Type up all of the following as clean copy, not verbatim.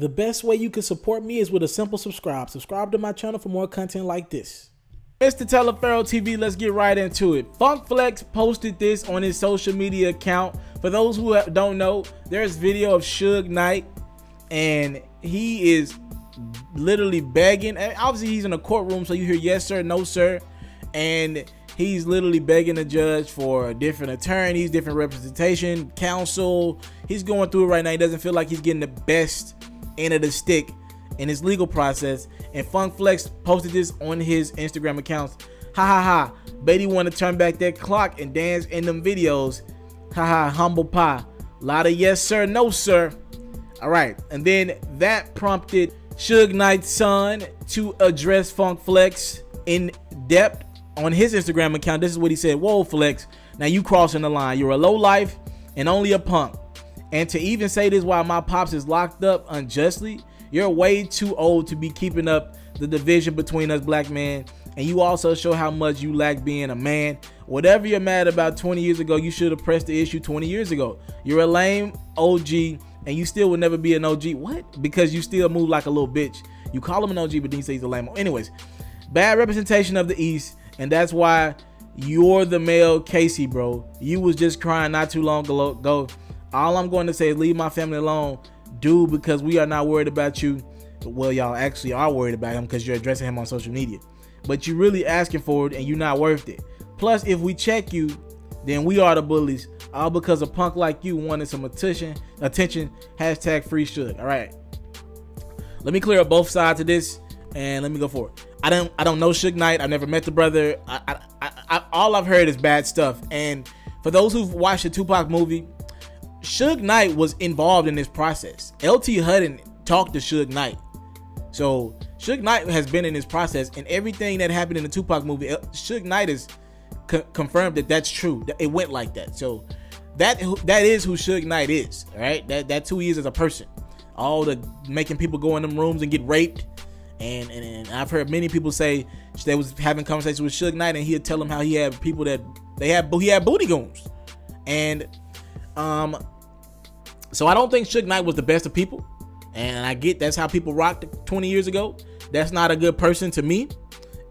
The best way you can support me is with a simple subscribe. Subscribe to my channel for more content like this. Mr. TALIAFERRO TV, let's get right into it. Funk Flex posted this on his social media account. For those who don't know, there's video of Suge Knight, and he is literally begging. And obviously, he's in a courtroom, so you hear yes sir, no sir, and he's literally begging the judge for different attorneys, different representation, counsel. He's going through it right now. He doesn't feel like he's getting the best end of the stick in his legal process. And Funk Flex posted this on his Instagram accounts. Ha ha ha. Bet he want to turn back that clock and dance in them videos. Ha ha. Humble pie. Lot of yes sir, no sir. All right. And then that prompted Suge Knight's son to address Funk Flex in depth on his Instagram account. This is what he said. Whoa, Flex. Now you crossing the line. You're a low life and only a punk. And to even say this while my pops is locked up unjustly, you're way too old to be keeping up the division between us black men. And you also show how much you lack being a man. Whatever you're mad about 20 years ago, you should have pressed the issue 20 years ago. You're a lame OG and you still will never be an OG. What? Because you still move like a little bitch. You call him an OG, but then you say he's a lame. Anyways, bad representation of the East. And that's why you're the male Casey, bro. You was just crying not too long ago. All I'm going to say is leave my family alone, dude, because we are not worried about you. Well, y'all actually are worried about him because you're addressing him on social media. But you're really asking for it and you're not worth it. Plus, if we check you, then we are the bullies. All because a punk like you wanted some attention. Hashtag free Suge. All right. Let me clear up both sides of this and let me go for it. I don't know Suge Knight. I've never met the brother. All I've heard is bad stuff. And for those who've watched the Tupac movie, Suge Knight was involved in this process. LT Hutton talked to Suge Knight. So Suge Knight has been in this process, and everything that happened in the Tupac movie, Suge Knight has confirmed that that's true. That it went like that. So that is who Suge Knight is. All right, that's who he is as a person. All the making people go in them rooms and get raped. And I've heard many people say they was having conversations with Suge Knight, and he'd tell them how he had people that he had booty goons. And so I don't think Suge Knight was the best of people, and I get that's how people rocked 20 years ago. That's not a good person to me,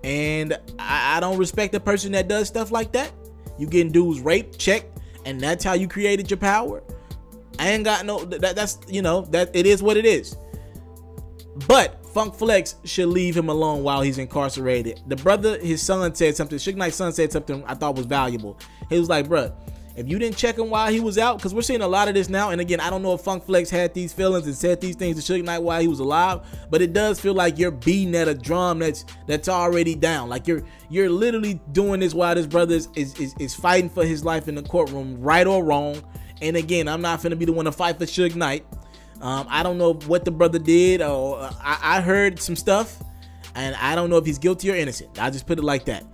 and I don't respect a person that does stuff like that. You getting dudes raped, checked, and that's how you created your power. I ain't got no that's you know that it is what it is. But Funk Flex should leave him alone while he's incarcerated. The brother, his son said something. Suge Knight's son said something I thought was valuable. He was like, bruh, if you didn't check him while he was out, because we're seeing a lot of this now, and again, I don't know if Funk Flex had these feelings and said these things to Suge Knight while he was alive, but it does feel like you're beating at a drum that's already down. Like you're literally doing this while this brother is fighting for his life in the courtroom, right or wrong. And again, I'm not finna be the one to fight for Suge Knight. I don't know what the brother did, or I heard some stuff, and I don't know if he's guilty or innocent. I just put it like that.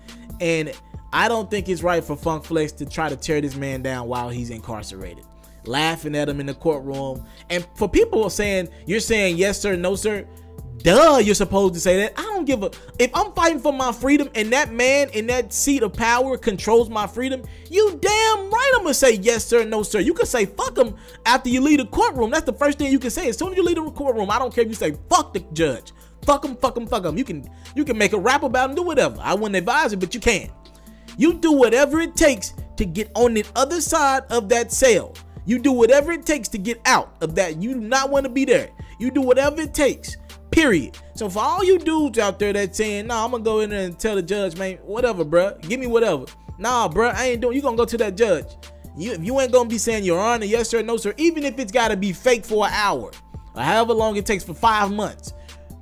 And I don't think it's right for Funk Flex to try to tear this man down while he's incarcerated, laughing at him in the courtroom. And for people saying, you're saying yes sir, no sir, duh, you're supposed to say that. I don't give a, if I'm fighting for my freedom and that man in that seat of power controls my freedom, you damn right I'm gonna say yes sir, no sir. You can say fuck him after you leave the courtroom. That's the first thing you can say. As soon as you leave the courtroom, I don't care if you say fuck the judge, fuck him, fuck him, fuck him. You can make a rap about him, do whatever. I wouldn't advise it, but you can. You do whatever it takes to get on the other side of that cell. You do whatever it takes to get out of that. You do not want to be there. You do whatever it takes, period. So for all you dudes out there that's saying, nah, I'm going to go in there and tell the judge, man, whatever, bruh. Give me whatever. Nah, bruh, I ain't doing. You going to go to that judge. You ain't going to be saying your honor, yes sir, no sir, even if it's got to be fake for an hour or however long it takes for 5 months.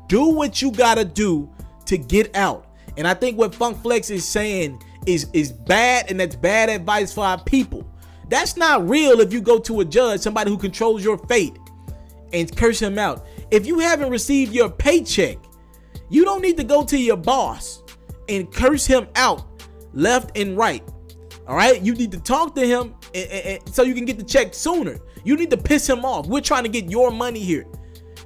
Do what you got to do to get out. And I think what Funk Flex is saying is bad, and that's bad advice for our people. That's not real if you go to a judge, somebody who controls your fate, and curse him out. If you haven't received your paycheck, you don't need to go to your boss and curse him out left and right. All right, you need to talk to him so you can get the check sooner. You need to piss him off. We're trying to get your money here.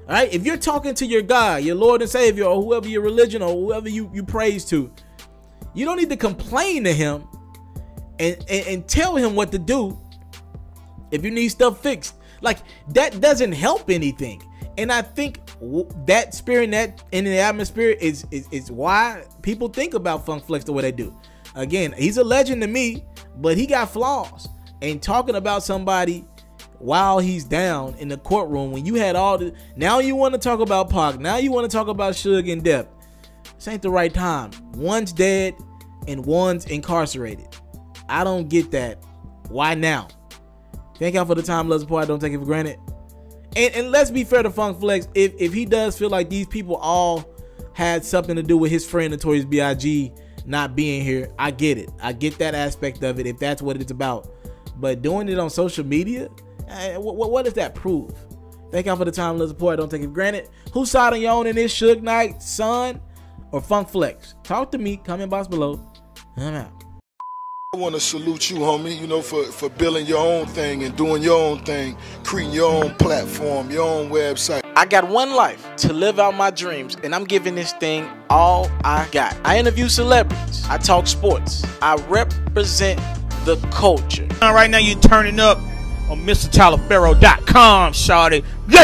All right, if you're talking to your God, your Lord and Savior, or whoever your religion or whoever you praise to, you don't need to complain to him and tell him what to do if you need stuff fixed. Like, that doesn't help anything. And I think that spirit, that in the atmosphere is why people think about Funk Flex the way they do. Again, he's a legend to me, but he got flaws. And talking about somebody while he's down in the courtroom, when you had all the, now you want to talk about Pac, now you want to talk about Suge in depth. This ain't the right time. One's dead and one's incarcerated. I don't get that. Why now? Thank y'all for the time, Let's Support. I don't take it for granted. And let's be fair to Funk Flex. If he does feel like these people all had something to do with his friend Notorious B.I.G. not being here, I get it. I get that aspect of it if that's what it's about. But doing it on social media, what does that prove? Thank y'all for the time, Let's Support. I don't take it for granted. Whose side are you on in this, Suge Knight, Son, or Funk Flex? Talk to me. Comment box below. I'm out. I want to salute you, homie, you know, for building your own thing and doing your own thing, creating your own platform, your own website. I got one life to live out my dreams, and I'm giving this thing all I got. I interview celebrities. I talk sports. I represent the culture. Right now, you're turning up on MrTaliaferro.com, shawty. Yeah!